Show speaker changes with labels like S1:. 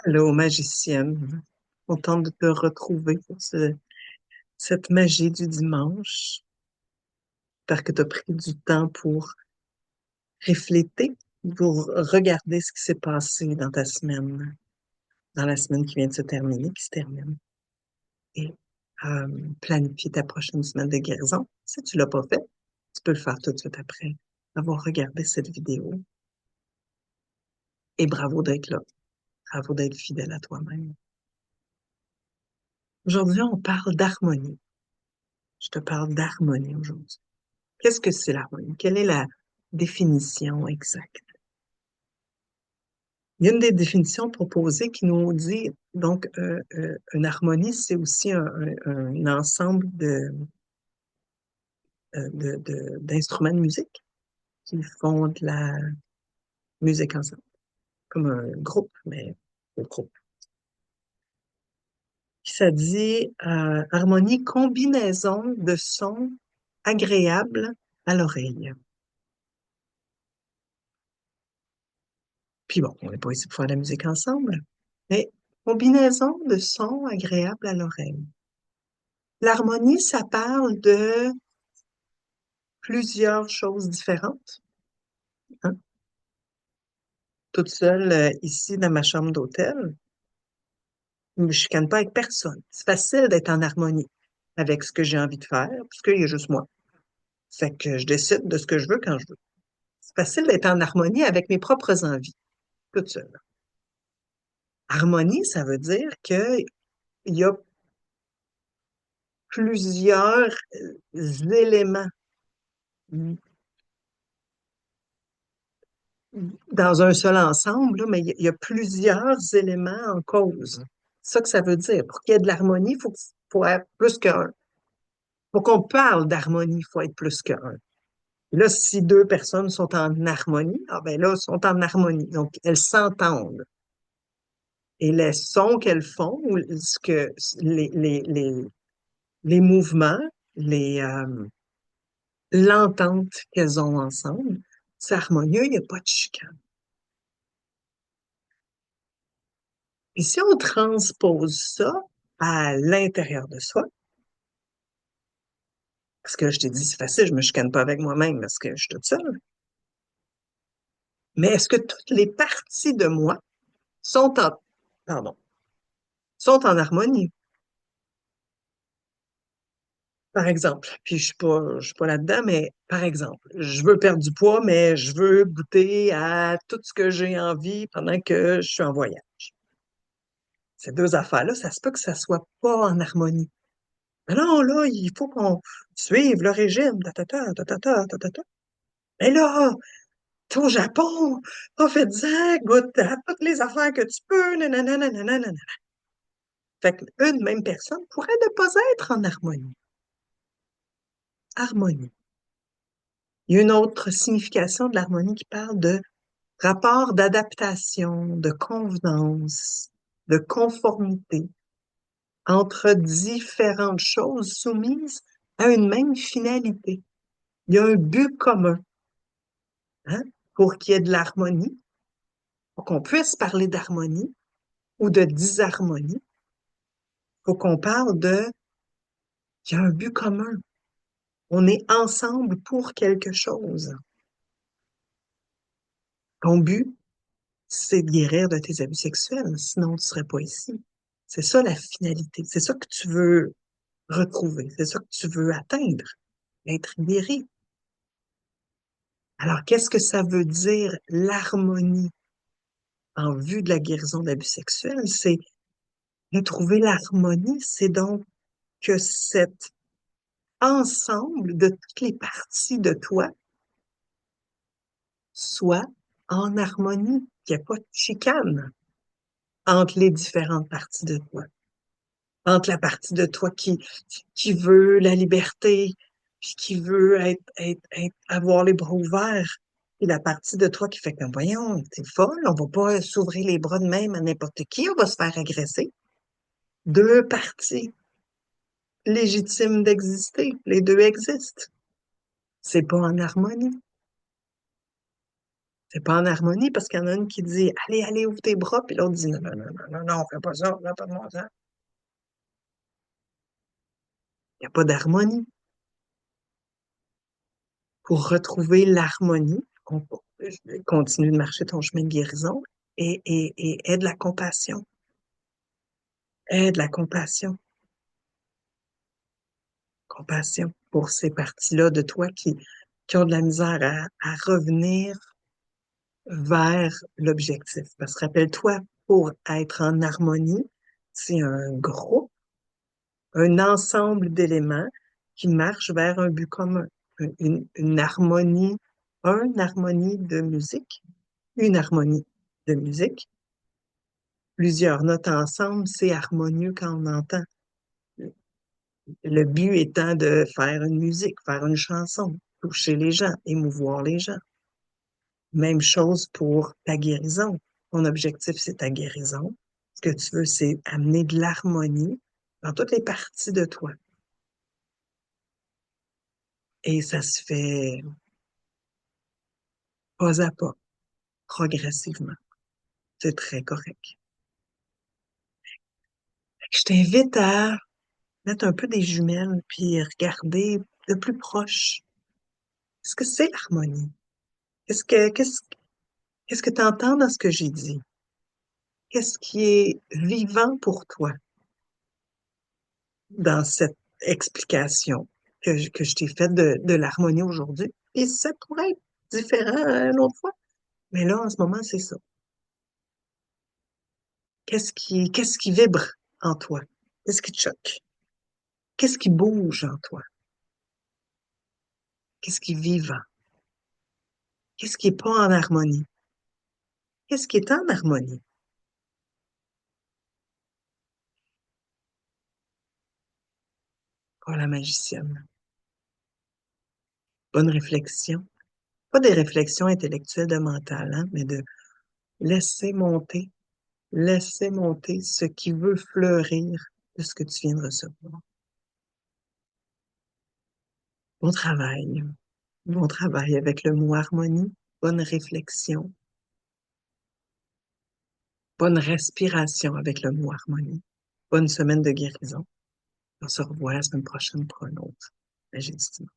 S1: Allô, magicienne. Contente de te retrouver pour cette magie du dimanche. J'espère que tu as pris du temps pour réfléchir, pour regarder ce qui s'est passé dans ta semaine, dans la semaine qui vient de se terminer, qui se termine, et planifier ta prochaine semaine de guérison. Si tu l'as pas fait, tu peux le faire tout de suite après avoir regardé cette vidéo. Et bravo d'être là. Bravo d'être fidèle à toi-même. Aujourd'hui, on parle d'harmonie. Je te parle d'harmonie aujourd'hui. Qu'est-ce que c'est l'harmonie? Quelle est la définition exacte? Il y a une des définitions proposées qui nous dit, donc, une harmonie, c'est aussi un ensemble d'instruments de musique qui font de la musique ensemble, comme un groupe, mais un groupe. Puis ça dit harmonie, combinaison de sons agréables à l'oreille. Puis bon, on n'est pas ici pour faire de la musique ensemble, mais combinaison de sons agréables à l'oreille. L'harmonie, ça parle de plusieurs choses différentes, hein. Toute seule, ici, dans ma chambre d'hôtel, je ne chicane pas avec personne. C'est facile d'être en harmonie avec ce que j'ai envie de faire, puisqu'il y a juste moi. Fait que je décide de ce que je veux quand je veux. C'est facile d'être en harmonie avec mes propres envies, toute seule. Harmonie, ça veut dire qu'il y a plusieurs éléments dans un seul ensemble, là, mais il y a plusieurs éléments en cause. C'est ça que ça veut dire. Pour qu'il y ait de l'harmonie, faut être plus qu'un. Pour qu'on parle d'harmonie, il faut être plus qu'un. Là, si deux personnes sont en harmonie, ah ben là, sont en harmonie. Donc, elles s'entendent. Et les sons qu'elles font, ou ce que les mouvements, l'entente qu'elles ont ensemble, c'est harmonieux, il n'y a pas de chicane. Et si on transpose ça à l'intérieur de soi, parce que je t'ai dit, c'est facile, je me chicane pas avec moi-même parce que je suis toute seule. Mais est-ce que toutes les parties de moi sont en, pardon, sont en harmonie? Par exemple, puis je suis pas là-dedans, mais par exemple, je veux perdre du poids, mais je veux goûter à tout ce que j'ai envie pendant que je suis en voyage. Ces deux affaires-là, ça se peut que ça soit pas en harmonie. Mais non, là, il faut qu'on suive le régime, ta, ta, ta, ta, ta, ta, ta, ta, ta. Mais là, t'es au Japon, profite-en, goûte à toutes les affaires que tu peux, nanana, nanana, nanana. Fait qu'une même personne pourrait ne pas être en harmonie. Harmonie. Il y a une autre signification de l'harmonie qui parle de rapport d'adaptation, de convenance, de conformité entre différentes choses soumises à une même finalité. Il y a un but commun, hein, pour qu'il y ait de l'harmonie, pour qu'on puisse parler d'harmonie ou de disharmonie. Il faut qu'on parle qu'il y a un but commun. On est ensemble pour quelque chose. Ton but, c'est de guérir de tes abus sexuels, sinon tu serais pas ici. C'est ça la finalité. C'est ça que tu veux retrouver. C'est ça que tu veux atteindre, être guéri. Alors, qu'est-ce que ça veut dire l'harmonie en vue de la guérison d'abus sexuels? C'est de trouver l'harmonie, c'est donc que cet ensemble de toutes les parties de toi soit en harmonie, qu'il n'y ait pas de chicane entre les différentes parties de toi. Entre la partie de toi qui veut la liberté, puis qui veut avoir les bras ouverts, et la partie de toi qui fait comme, voyons, t'es folle, on va pas s'ouvrir les bras de même à n'importe qui, on va se faire agresser. Deux parties légitimes d'exister, les deux existent. C'est pas en harmonie. C'est pas en harmonie parce qu'il y en a une qui dit allez, allez, ouvre tes bras, puis l'autre dit non, non, non, non, non, non, fais pas ça, fais pas de mon sang. Il n'y a pas d'harmonie. Pour retrouver l'harmonie, continue de marcher ton chemin de guérison et aie de la compassion. Aie de la compassion. Compassion pour ces parties-là de toi qui ont de la misère à revenir vers l'objectif. Parce que rappelle-toi, pour être en harmonie, c'est un groupe, un ensemble d'éléments qui marchent vers un but commun, une harmonie, une harmonie de musique, une harmonie de musique. Plusieurs notes ensemble, c'est harmonieux quand on entend. Le but étant de faire une musique, faire une chanson, toucher les gens, émouvoir les gens. Même chose pour ta guérison. Ton objectif, c'est ta guérison. Ce que tu veux, c'est amener de l'harmonie dans toutes les parties de toi. Et ça se fait pas à pas, progressivement. C'est très correct. Je t'invite à mettre un peu des jumelles puis regarder de plus proche. Est-ce que c'est l'harmonie? Qu'est-ce que tu entends dans ce que j'ai dit? Qu'est-ce qui est vivant pour toi dans cette explication que je t'ai faite de l'harmonie aujourd'hui? Et ça pourrait être différent une autre fois, mais là, en ce moment, c'est ça. Qu'est-ce qui vibre en toi? Qu'est-ce qui te choque? Qu'est-ce qui bouge en toi? Qu'est-ce qui est vivant? Qu'est-ce qui est pas en harmonie? Qu'est-ce qui est en harmonie? Oh, la magicienne. Bonne réflexion. Pas des réflexions intellectuelles de mental, hein, mais de laisser monter, laisser monter ce qui veut fleurir de ce que tu viens de recevoir. Bon travail. Bon travail avec le mot harmonie. Bonne réflexion. Bonne respiration avec le mot harmonie. Bonne semaine de guérison. On se revoit la semaine prochaine pour un autre. Magie du dimanche.